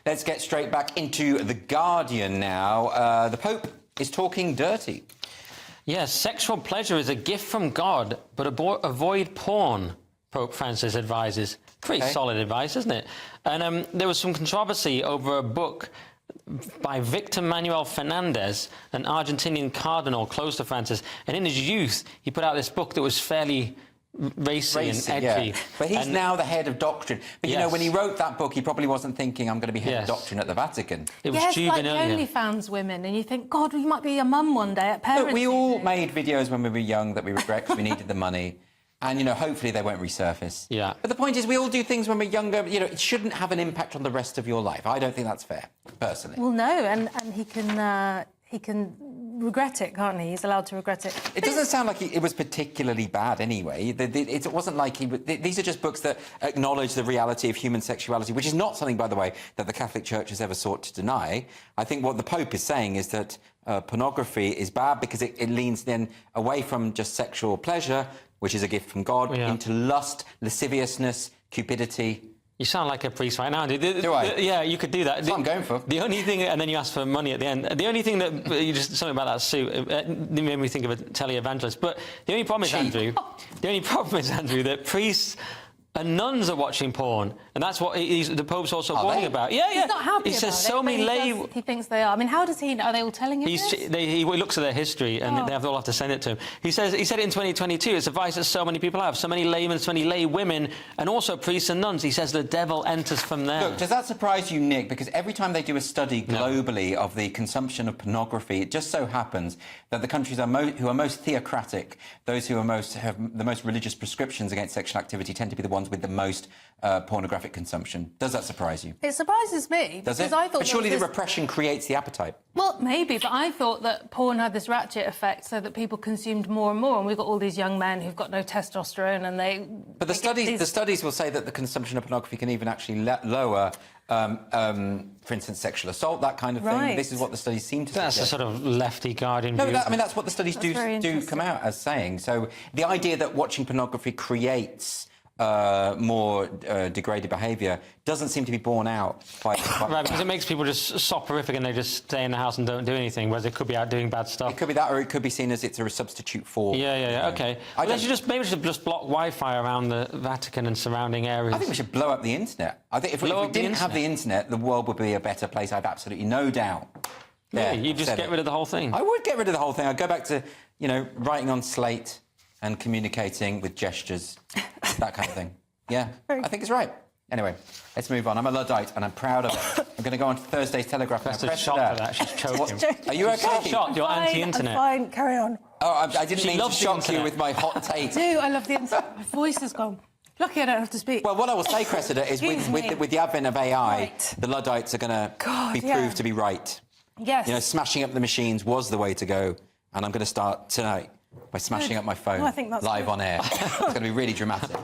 Let's get straight back into The Guardian now. The Pope is talking dirty. Yes, sexual pleasure is a gift from God, but avoid porn, Pope Francis advises. Pretty solid advice, isn't it? And there was some controversy over a book by Victor Manuel Fernandez, an Argentinian cardinal close to Francis. And in his youth, he put out this book that was fairly racy and edgy. Yeah. But he's now the head of doctrine. But, you know, when he wrote that book, he probably wasn't thinking, I'm going to be head of doctrine at the Vatican. It was like OnlyFans women, and you think, God, we might be a mum one day at parents. Look, we all made videos when we were young that we regret because we needed the money. And, you know, hopefully they won't resurface. Yeah. But the point is, we all do things when we're younger. You know, it shouldn't have an impact on the rest of your life. I don't think that's fair, personally. Well, no, and he can regret it, can't he? He's allowed to regret it. It doesn't sound like it was particularly bad anyway. It wasn't like these are just books that acknowledge the reality of human sexuality, which is not something, by the way, that the Catholic Church has ever sought to deny. I think what the Pope is saying is that pornography is bad because it leans then away from just sexual pleasure, which is a gift from God, into lust, lasciviousness, cupidity. You sound like a priest right now, dude. Do I? Yeah, you could do that. That's what I'm going for. The only thing, and then you ask for money at the end. The only thing that you just something about that suit made me think of a televangelist. But the only problem is, Andrew. The only problem is, Andrew, that priests and nuns are watching porn, and that's what the Pope's also warning about. Yeah, yeah. He's not happy he says about so many lay. He thinks they are. I mean, how does he know? Are they all telling him this? He looks at their history, and they all have to send it to him. He said it in 2022. It's a vice that so many people have. So many laymen, so many lay women, and also priests and nuns. He says the devil enters from there. Look, does that surprise you, Nick? Because every time they do a study globally of the consumption of pornography, it just so happens that the countries who are most theocratic, those who have the most religious prescriptions against sexual activity, tend to be the ones with the most pornographic consumption. Does that surprise you? It surprises me. Does it? I thought but surely the repression creates the appetite. Well, maybe, but I thought that porn had this ratchet effect so that people consumed more and more, and we've got all these young men who've got no testosterone, and they... But the studies will say that the consumption of pornography can even actually lower, for instance, sexual assault, that kind of thing. This is what the studies seem to suggest. That's a sort of lefty Guardian view. No, I mean, that's what the studies do come out as saying. So the idea that watching pornography creates more degraded behaviour doesn't seem to be borne out by... Right, because it makes people just soporific and they just stay in the house and don't do anything, whereas they could be out doing bad stuff. It could be that, or it could be seen as it's a substitute for... Yeah, OK. Maybe we should just block Wi-Fi around the Vatican and surrounding areas. I think we should blow up the internet. I think if we didn't have the internet, the world would be a better place, I've absolutely no doubt. Yeah, you'd just get rid of the whole thing. I would get rid of the whole thing. I'd go back to, you know, writing on slate and communicating with gestures, that kind of thing. Yeah, I think it's right. Anyway, let's move on. I'm a Luddite and I'm proud of it. I'm going to go on to Thursday's Telegraph now. That's a shock for that. She's choking. Are you okay? She's shocked. You're anti-internet. I'm fine. Carry on. Oh, I didn't mean to shock you with my hot take. I do. I love the internet. My voice has gone. Lucky I don't have to speak. Well, what I will say, Cressida, is with the advent of AI, the Luddites are going to be proved to be right. Yes. You know, smashing up the machines was the way to go, and I'm going to start tonight by smashing up my phone live on air. It's going to be really dramatic.